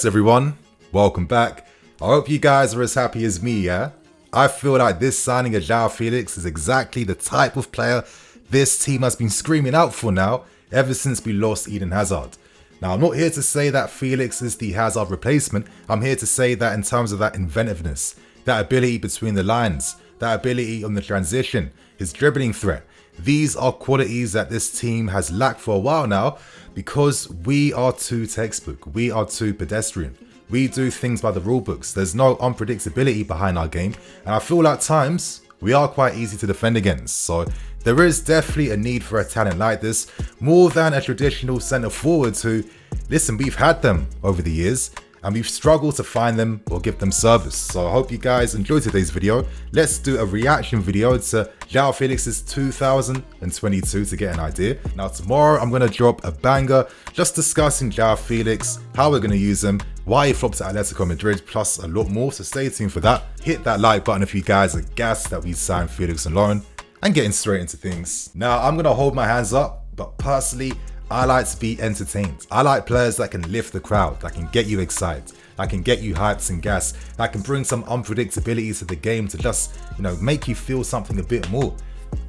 Yes everyone, welcome back. I hope you guys are as happy as me, yeah? I feel like this signing of Joao Felix is exactly the type of player this team has been screaming out for now, ever since we lost Eden Hazard. Now I'm not here to say that Felix is the Hazard replacement, I'm here to say that in terms of that inventiveness, that ability between the lines, that ability on the transition, his dribbling threat. These are qualities that this team has lacked for a while now because we are too textbook, we are too pedestrian. We do things by the rule books. There's no unpredictability behind our game, and I feel at times we are quite easy to defend against. So there is definitely a need for a talent like this, more than a traditional centre forward who, listen, we've had them over the years and we've struggled to find them or give them service. So I hope you guys enjoyed today's video. Let's do a reaction video to Joao Felix's 2022 to get an idea. Now tomorrow I'm going to drop a banger just discussing Joao Felix, how we're going to use him, why he flopped at Atletico Madrid, plus a lot more, so stay tuned for that. Hit that like button if you guys are gassed that we signed Felix on loan, and getting straight into things. Now I'm going to hold my hands up, but personally I like to be entertained. I like players that can lift the crowd, that can get you excited, that can get you hyped and gas, that can bring some unpredictability to the game to just, make you feel something a bit more.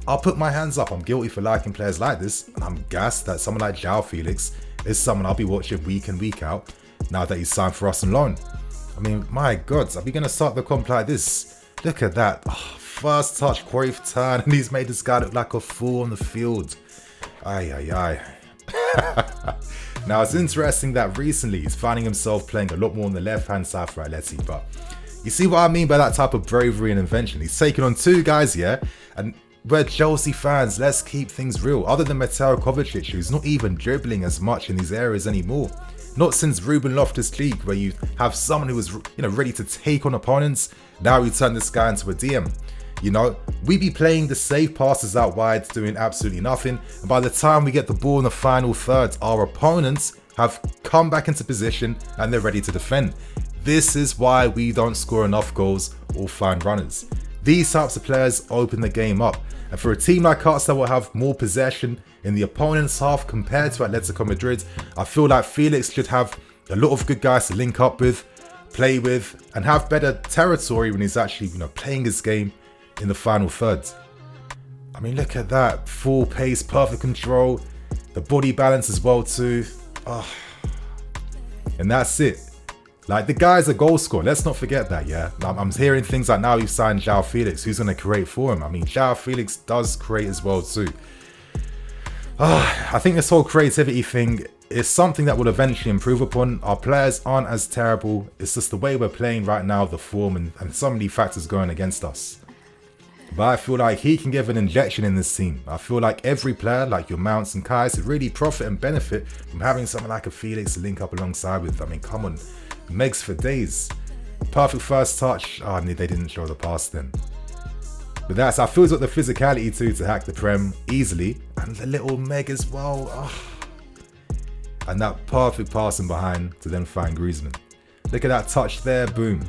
I'll put my hands up, I'm guilty for liking players like this, and I'm gassed that someone like Joao Felix is someone I'll be watching week in, week out, now that he's signed for us on loan. I mean, my God, are we going to start the comp like this? Look at that. Oh, first touch, Cruyff turn, and he's made this guy look like a fool on the field. Aye, aye, aye. Now it's interesting that recently he's finding himself playing a lot more on the left hand side for Atleti, but you see what I mean by that type of bravery and invention. He's taken on two guys here, and we're Chelsea fans, let's keep things real. Other than Mateo Kovacic, who's not even dribbling as much in these areas anymore. Not since Ruben Loftus-Cheek, where you have someone who was ready to take on opponents. Now we turn this guy into a DM. We be playing the safe passes out wide, doing absolutely nothing. And by the time we get the ball in the final third, our opponents have come back into position and they're ready to defend. This is why we don't score enough goals or find runners. These types of players open the game up. And for a team like us that will have more possession in the opponent's half compared to Atletico Madrid, I feel like Felix should have a lot of good guys to link up with, play with, and have better territory when he's actually playing his game in the final third. I mean, look at that. Full pace, perfect control, the body balance as well too. And that's it. Like, the guy's a goal scorer. Let's not forget that, yeah? I'm hearing things like now you've signed Joao Felix. Who's going to create for him? I mean, Joao Felix does create as well too. I think this whole creativity thing is something that will eventually improve upon. Our players aren't as terrible. It's just the way we're playing right now, the form, and so many factors going against us. But I feel like he can give an injection in this team. I feel like every player, like your Mounts and Kais, would really profit and benefit from having someone like a Felix to link up alongside with. I mean, come on, Megs for days. Perfect first touch. Oh, they didn't show the pass then. But I feel he's got the physicality too to hack the Prem easily. And the little Meg as well. And that perfect passing behind to then find Griezmann. Look at that touch there, boom.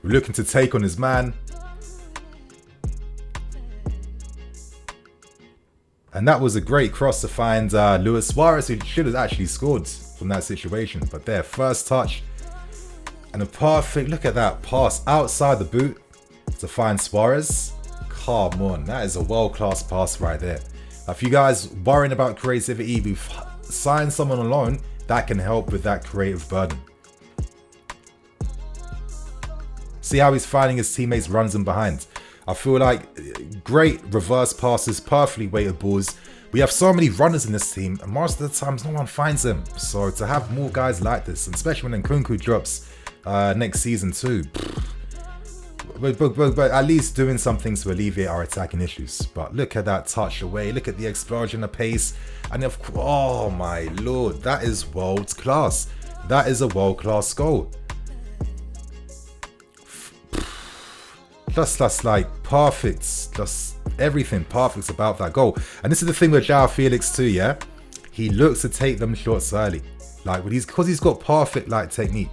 We're looking to take on his man. And that was a great cross to find Luis Suarez, who should have actually scored from that situation. But there, first touch. And a perfect, look at that pass outside the boot to find Suarez. Come on, that is a world-class pass right there. Now, if you guys worrying about creativity, we've signed someone on loan that can help with that creative burden. See how he's finding his teammates, runs them behind. I feel like great reverse passes, perfectly weighted balls. We have so many runners in this team, and most of the times no one finds them. So to have more guys like this, and especially when Nkunku drops next season too, but at least doing something to alleviate our attacking issues. But look at that touch away, look at the explosion of pace, and of course, oh my lord, that is world class. That is a world class goal. Just like perfect, just everything perfect about that goal. And this is the thing with Joao Felix too, yeah? He looks to take them shots early. Like, because he's got perfect technique.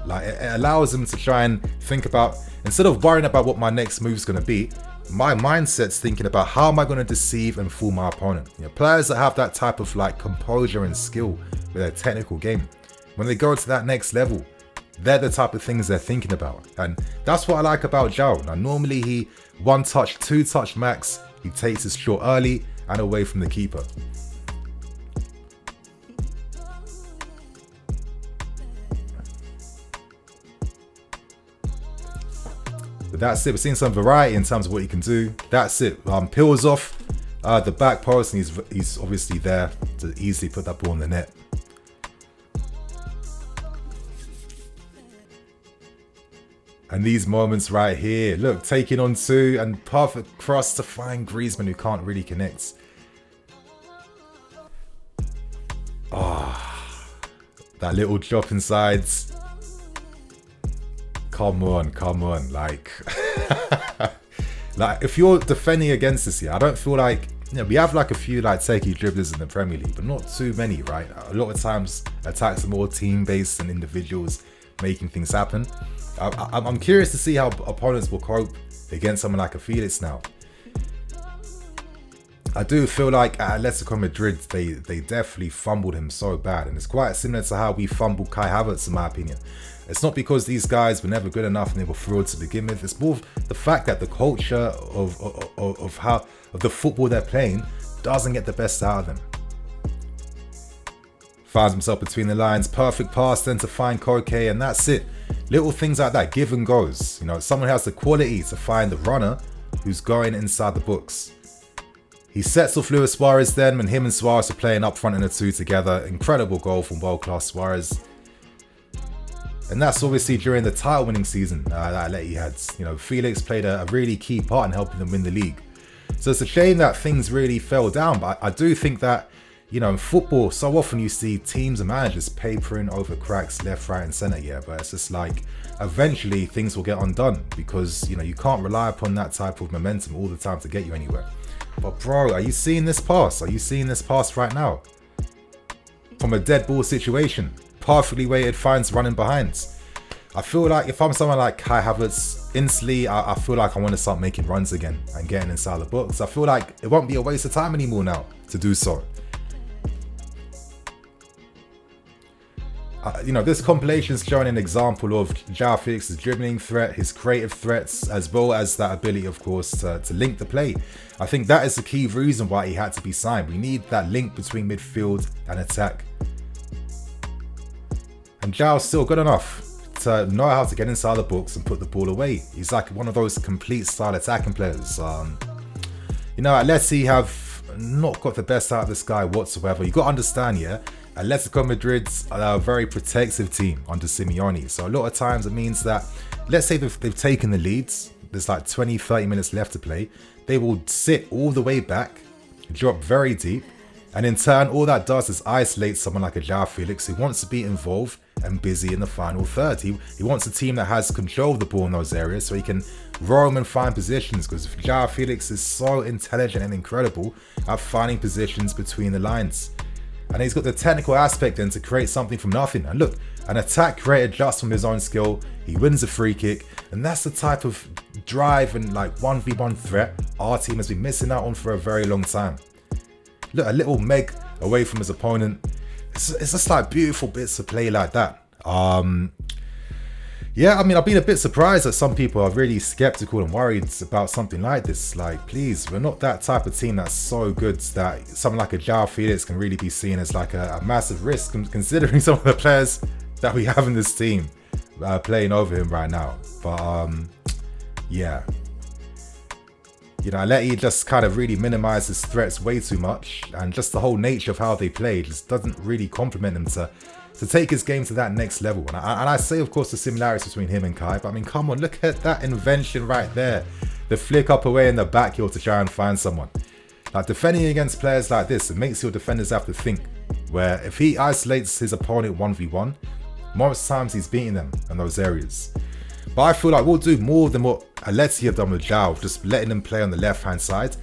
Like, it allows him to try and think about, instead of worrying about what my next move's gonna be, my mindset's thinking about how am I going to deceive and fool my opponent. You know, players that have that type of like composure and skill with their technical game, when they go to that next level, they're the type of things they're thinking about. And that's what I like about Joao. Now, normally he 1-touch, 2-touch max, he takes his shot early and away from the keeper. But that's it. We're seeing some variety in terms of what he can do. That's it. Peels off the back post, and he's obviously there to easily put that ball in the net. And these moments right here, look, taking on two and perfect cross to find Griezmann, who can't really connect. That little drop inside. Come on, like, like if you're defending against this here, I don't feel like, you know, we have like a few like techie dribblers in the Premier League, but not too many, right? A lot of times attacks are more team-based and individuals making things happen. I'm curious to see how opponents will cope against someone like a Felix now. I do feel like at Atletico Madrid, they definitely fumbled him so bad. And it's quite similar to how we fumbled Kai Havertz, in my opinion. It's not because these guys were never good enough and they were frauds to begin with. It's more the fact that the culture of the football they're playing doesn't get the best out of them. Finds himself between the lines. Perfect pass then to find Koke, and that's it. Little things like that, give and goes. You know, someone has the quality to find the runner who's going inside the books. He sets off Luis Suarez then, when him and Suarez are playing up front in the two together. Incredible goal from world-class Suarez. And that's obviously during the title-winning season that Atleti had. You know, Felix played a really key part in helping them win the league. So it's a shame that things really fell down, but I do think that, you know, in football, so often you see teams and managers papering over cracks left, right, and centre, yeah. But it's just like, eventually things will get undone because, you know, you can't rely upon that type of momentum all the time to get you anywhere. But bro, are you seeing this pass? Are you seeing this pass right now? From a dead ball situation, perfectly weighted, finds running behind. I feel like if I'm someone like Kai Havertz, instantly I feel like I want to start making runs again and getting inside the box. I feel like it won't be a waste of time anymore now to do so. You know, this compilation is showing an example of Joao Felix's dribbling threat, his creative threats, as well as that ability, of course, to link the play. I think that is the key reason why he had to be signed. We need that link between midfield and attack. And Joao's still good enough to know how to get inside the box and put the ball away. He's like one of those complete style attacking players. You know, Atleti have not got the best out of this guy whatsoever. You got to understand, yeah, Atletico Madrid's a very protective team under Simeone. So a lot of times it means that, let's say they've taken the leads, there's like 20-30 minutes left to play, they will sit all the way back, drop very deep, and in turn all that does is isolate someone like a Joao Felix who wants to be involved and busy in the final third. He wants a team that has control of the ball in those areas so he can roam and find positions, because Joao Felix is so intelligent and incredible at finding positions between the lines. And he's got the technical aspect then to create something from nothing. And look, an attack created just from his own skill. He wins a free kick. And that's the type of drive and like 1v1 threat our team has been missing out on for a very long time. Look, a little meg away from his opponent. It's just like beautiful bits of play like that. Yeah, I mean, I've been a bit surprised that some people are really skeptical and worried about something like this. Like, please, we're not that type of team that's so good that someone like a Joao Felix can really be seen as like a massive risk, considering some of the players that we have in this team playing over him right now. But yeah, you know, Atleti just kind of really minimize his threats way too much, and just the whole nature of how they play just doesn't really complement him to take his game to that next level. And I say, of course, the similarities between him and Kai, but I mean, come on, look at that invention right there. The flick up away in the back heel to try and find someone. Like, defending against players like this, it makes your defenders have to think, where if he isolates his opponent 1v1, most times he's beating them in those areas. But I feel like we'll do more than what Atleti have done with Joao, just letting him play on the left-hand side.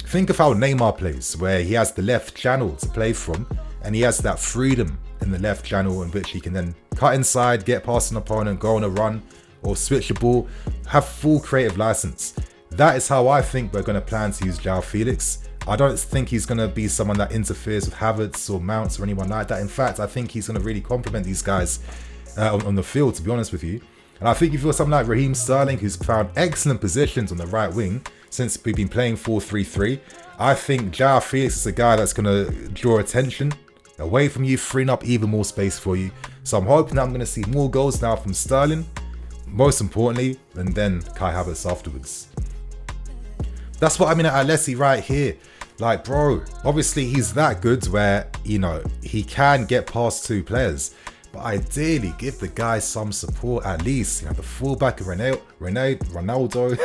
Think of how Neymar plays, where he has the left channel to play from, and he has that freedom in the left channel in which he can then cut inside, get past an opponent, go on a run, or switch the ball, have full creative license. That is how I think we're going to plan to use Joao Felix. I don't think he's going to be someone that interferes with Havertz or Mounts or anyone like that. In fact, I think he's going to really complement these guys on the field, to be honest with you. And I think if you're someone like Raheem Sterling, who's found excellent positions on the right wing since we've been playing 4-3-3, I think Joao Felix is a guy that's going to draw attention away from you, freeing up even more space for you. So I'm hoping that I'm going to see more goals now from Sterling, most importantly, and then Kai Havertz afterwards. That's what I mean at Alessi right here. Like, bro, obviously he's that good where, you know, he can get past two players. But ideally, give the guy some support at least. You know, the fullback of Ronaldo.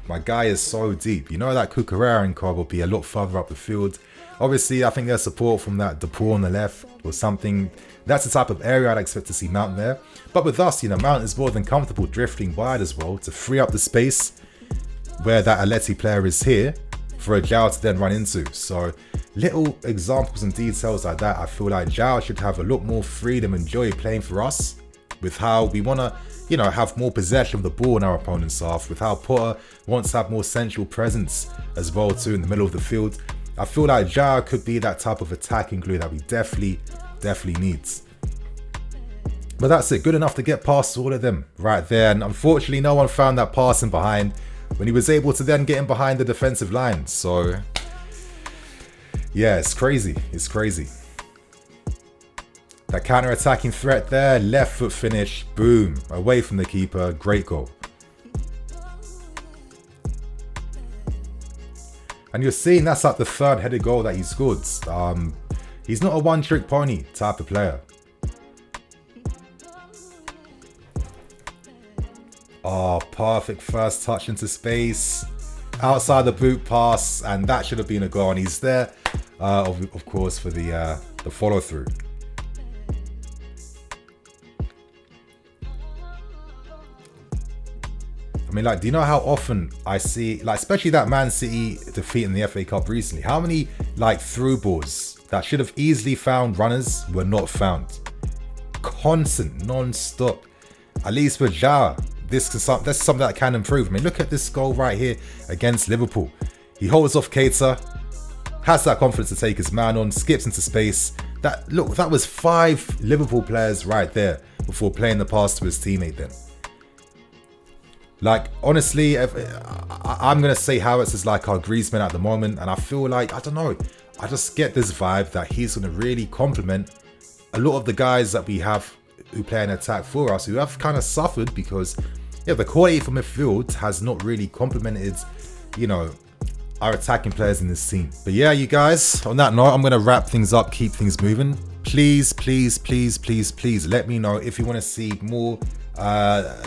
My guy is so deep. You know that Cucurella and Co will be a lot further up the field. Obviously, I think there's support from that De Paul on the left or something. That's the type of area I'd expect to see Mount there. But with us, you know, Mount is more than comfortable drifting wide as well to free up the space where that Atleti player is here for a Joao to then run into. So little examples and details like that, I feel like Joao should have a lot more freedom and joy playing for us with how we want to, you know, have more possession of the ball in our opponent's half, with how Potter wants to have more central presence as well too in the middle of the field. I feel like Joao could be that type of attacking glue that we definitely needs. But that's it, good enough to get past all of them right there. And unfortunately, no one found that passing behind when he was able to then get in behind the defensive line. So yeah, it's crazy. It's crazy. That counter-attacking threat there, left foot finish, boom, away from the keeper, great goal. And you're seeing that's like the third headed goal that he scored. He's not a one-trick pony type of player. Oh, perfect first touch into space. Outside the boot pass, and that should have been a goal. And he's there, of course, for the follow-through. I mean, like, do you know how often I see, like, especially that Man City defeat in the FA Cup recently, how many, like, through balls that should have easily found runners were not found? Constant, non-stop. At least with Joao, this is something that can improve. I mean, look at this goal right here against Liverpool. He holds off Keita, has that confidence to take his man on, skips into space. That was 5 Liverpool players right there before playing the pass to his teammate then. Like, honestly, I'm going to say Havertz is like our Griezmann at the moment. And I feel like, I don't know, I just get this vibe that he's going to really complement a lot of the guys that we have who play an attack for us, who have kind of suffered because, yeah, the quality from midfield has not really complemented, you know, our attacking players in this team. But yeah, you guys, on that note, I'm going to wrap things up, keep things moving. Please let me know if you want to see more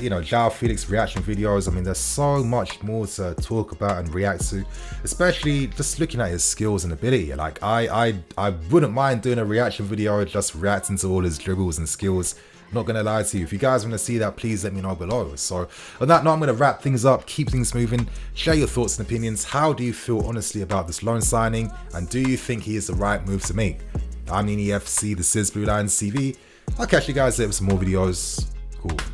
you know, Joao Felix reaction videos. I mean, there's so much more to talk about and react to, especially just looking at his skills and ability. Like, I wouldn't mind doing a reaction video just reacting to all his dribbles and skills. Not gonna lie to you, if you guys want to see that, please let me know below. So on that note, I'm gonna wrap things up, keep things moving, share your thoughts and opinions. How do you feel honestly about this loan signing, and do you think he is the right move to make? I'm NEFC, this is BlueLionsTV. I'll catch you guys later with some more videos. Cool.